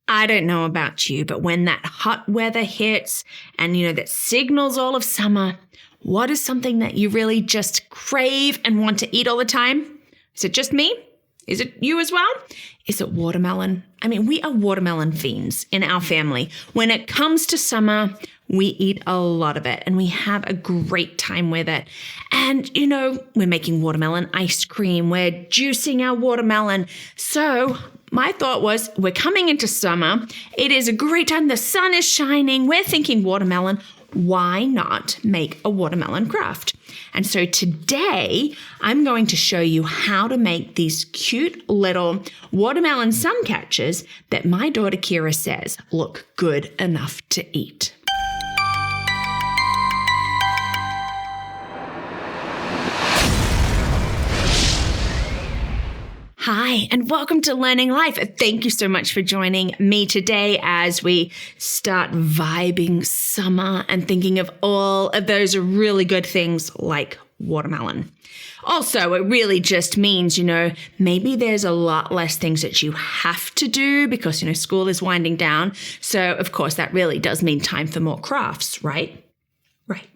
I don't know about you, but when that hot weather hits and, that signals all of summer, what is something that you really just crave and want to eat all the time? Is it just me? Is it you as well? Is it watermelon? I mean, we are watermelon fiends in our family. When it comes to summer, we eat a lot of it and we have a great time with it. And, we're making watermelon ice cream. We're juicing our watermelon. So my thought was, we're coming into summer. It is a great time. The sun is shining. We're thinking watermelon. Why not make a watermelon craft? And so today I'm going to show you how to make these cute little watermelon suncatchers that my daughter Kira says look good enough to eat. Hi, and welcome to Learning Life. Thank you so much for joining me today as we start vibing summer and thinking of all of those really good things like watermelon. Also, it really just means, maybe there's a lot less things that you have to do because, school is winding down. So, of course, that really does mean time for more crafts, right? Right.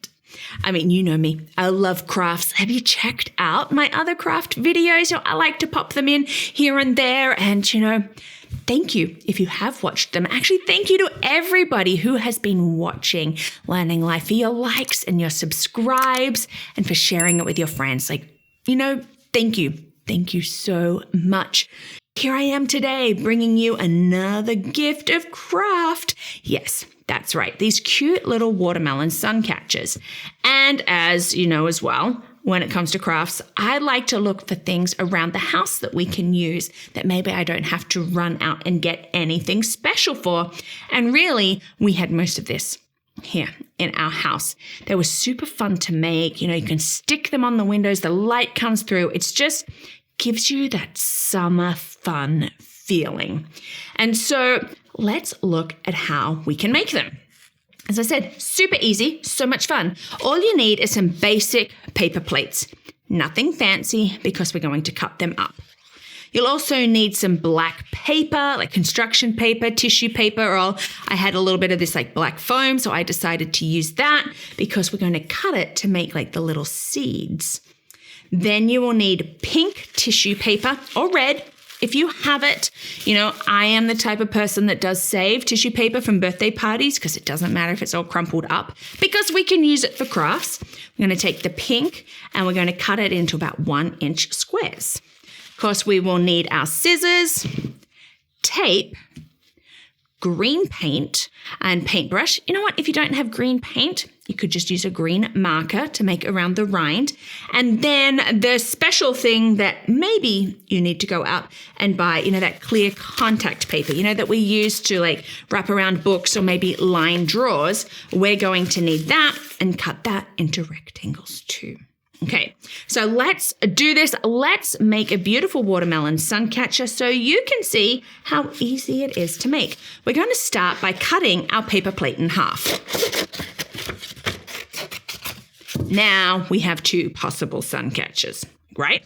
I mean, you know me. I love crafts. Have you checked out my other craft videos? I like to pop them in here and there. And, thank you if you have watched them. Actually, thank you to everybody who has been watching Learning Life for your likes and your subscribes and for sharing it with your friends. Thank you. Thank you so much. Here I am today bringing you another gift of craft. Yes, that's right. These cute little watermelon suncatchers. And as you know as well, when it comes to crafts, I like to look for things around the house that we can use that maybe I don't have to run out and get anything special for. And really, we had most of this here in our house. They were super fun to make. You can stick them on the windows. The light comes through. It's just gives you that summer fun feeling. And so let's look at how we can make them. As I said, super easy, so much fun. All you need is some basic paper plates. Nothing fancy because we're going to cut them up. You'll also need some black paper, like construction paper, tissue paper, or I had a little bit of this like black foam, so I decided to use that because we're going to cut it to make like the little seeds. Then you will need pink tissue paper or red if you have it. I am the type of person that does save tissue paper from birthday parties because it doesn't matter if it's all crumpled up because we can use it for crafts. We're going to take the pink and we're going to cut it into about 1-inch squares. Of course, we will need our scissors, tape, green paint, and paintbrush. You know what? If you don't have green paint, you could just use a green marker to make around the rind. And then the special thing that maybe you need to go out and buy, that clear contact paper, that we use to like wrap around books or maybe line drawers. We're going to need that and cut that into rectangles too. Okay, so let's do this. Let's make a beautiful watermelon suncatcher so you can see how easy it is to make. We're going to start by cutting our paper plate in half. Now we have 2 possible suncatchers, right?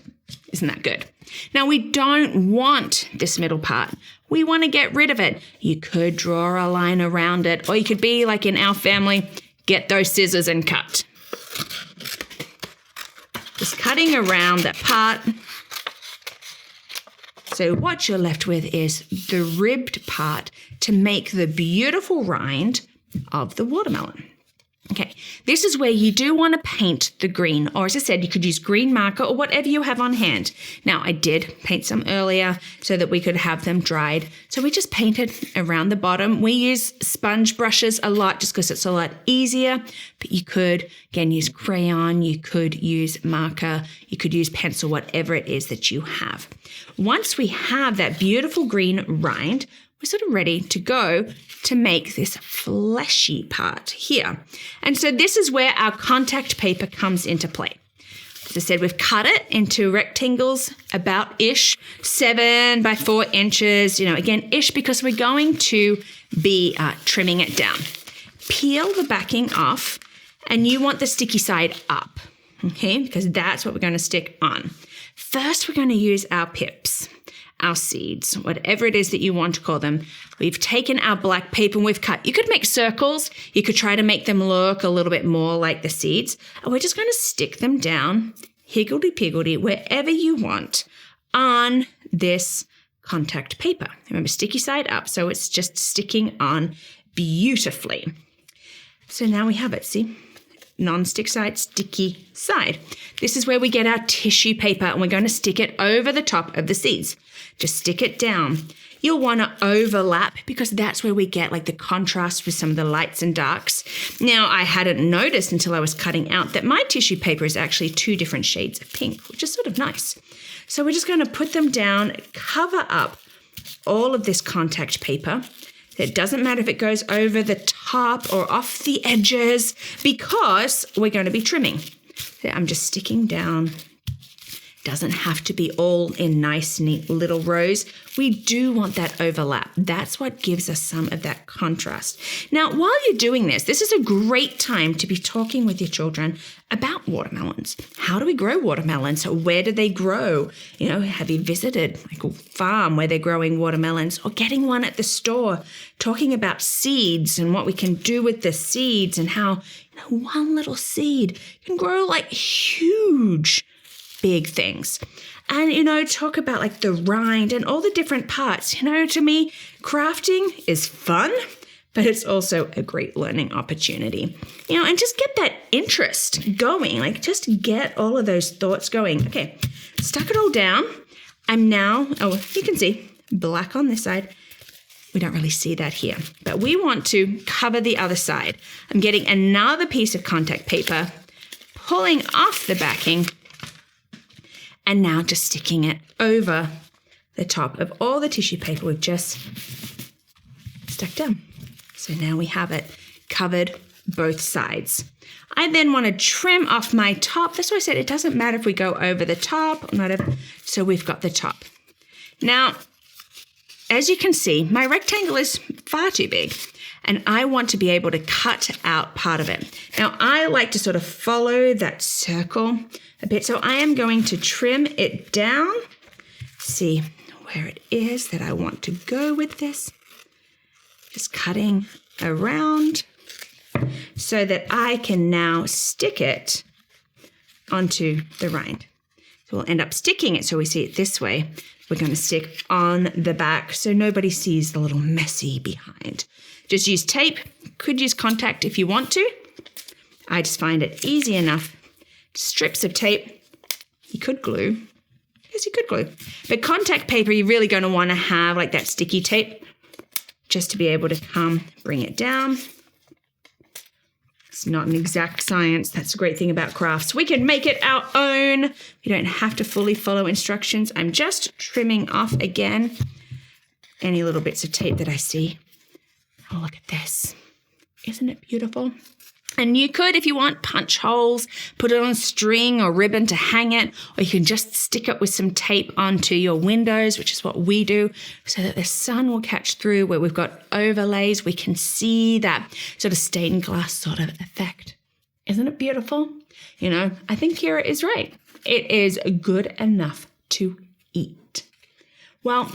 Isn't that good? Now we don't want this middle part. We want to get rid of it. You could draw a line around it, or you could be like in our family, get those scissors and cut. Just cutting around that part. So what you're left with is the ribbed part to make the beautiful rind of the watermelon. Okay, this is where you do want to paint the green, or as I said, you could use green marker or whatever you have on hand. Now, I did paint some earlier so that we could have them dried. So we just painted around the bottom. We use sponge brushes a lot just because it's a lot easier, but you could, again, use crayon, you could use marker, you could use pencil, whatever it is that you have. Once we have that beautiful green rind, we're sort of ready to go to make this fleshy part here. And so this is where our contact paper comes into play. As I said, we've cut it into rectangles about-ish, 7 by 4 inches, again, ish, because we're going to be trimming it down. Peel the backing off, and you want the sticky side up, okay, because that's what we're going to stick on. First, we're going to use our pips. our seeds, whatever it is that you want to call them. We've taken our black paper and we've cut. You could make circles. You could try to make them look a little bit more like the seeds. And we're just going to stick them down, higgledy-piggledy, wherever you want on this contact paper. Remember, sticky side up, so it's just sticking on beautifully. So now we have it, see? Non-stick side, sticky side. This is where we get our tissue paper and we're going to stick it over the top of the seeds. Just stick it down. You'll want to overlap because that's where we get like the contrast with some of the lights and darks. Now, I hadn't noticed until I was cutting out that my tissue paper is actually 2 different shades of pink, which is sort of nice. So we're just going to put them down, cover up all of this contact paper. It doesn't matter if it goes over the top or off the edges because we're going to be trimming. So I'm just sticking down. Doesn't have to be all in nice, neat little rows. We do want that overlap. That's what gives us some of that contrast. Now, while you're doing this is a great time to be talking with your children about watermelons. How do we grow watermelons? Where do they grow? Have you visited like a farm where they're growing watermelons or getting one at the store? Talking about seeds and what we can do with the seeds and how one little seed can grow like huge big things. And, talk about like the rind and all the different parts. To me, crafting is fun, but it's also a great learning opportunity. And just get that interest going, like just get all of those thoughts going. Okay, stuck it all down. I'm now, you can see black on this side. We don't really see that here, but we want to cover the other side. I'm getting another piece of contact paper, pulling off the backing, and now just sticking it over the top of all the tissue paper we've just stuck down. So now we have it covered both sides. I then want to trim off my top. That's why I said it doesn't matter if we go over the top or not. So we've got the top. Now, as you can see, my rectangle is far too big and I want to be able to cut out part of it. Now, I like to sort of follow that circle a bit. So I am going to trim it down, see where it is that I want to go with this. Just cutting around so that I can now stick it onto the rind. So we'll end up sticking it so we see it this way. We're going to stick on the back so nobody sees the little messy behind. Just use tape. Could use contact if you want to. I just find it easy enough. Strips of tape. You could glue. Yes, you could glue. But contact paper, you're really going to want to have like that sticky tape just to be able to come bring it down. It's not an exact science. That's a great thing about crafts. We can make it our own. You don't have to fully follow instructions. I'm just trimming off again any little bits of tape that I see. Oh, look at this. Isn't it beautiful? And you could, if you want, punch holes, put it on string or ribbon to hang it, or you can just stick it with some tape onto your windows, which is what we do, so that the sun will catch through. Where we've got overlays, we can see that sort of stained glass sort of effect. Isn't it beautiful? I think Kira is right. It is good enough to eat. Well,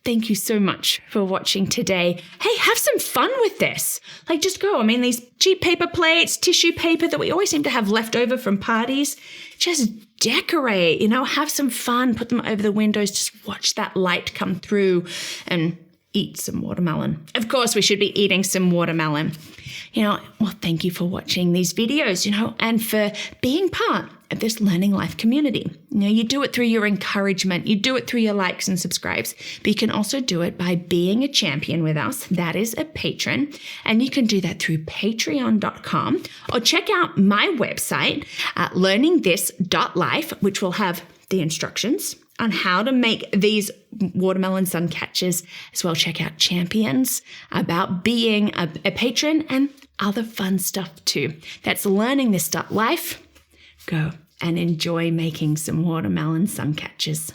thank you so much for watching today. Hey, have some fun with this. Like, just go. These cheap paper plates, tissue paper that we always seem to have left over from parties, just decorate, have some fun, put them over the windows, just watch that light come through and eat some watermelon. Of course, we should be eating some watermelon. Well, thank you for watching these videos, and for being part of this Learning Life community. You do it through your encouragement, you do it through your likes and subscribes, but you can also do it by being a champion with us. That is a patron. And you can do that through patreon.com or check out my website at LearningThis.Life, which will have the instructions on how to make these watermelon sun catchers, as well. Check out champions about being a patron and other fun stuff too. That's LearningThis.Life. Go and enjoy making some watermelon sun catchers.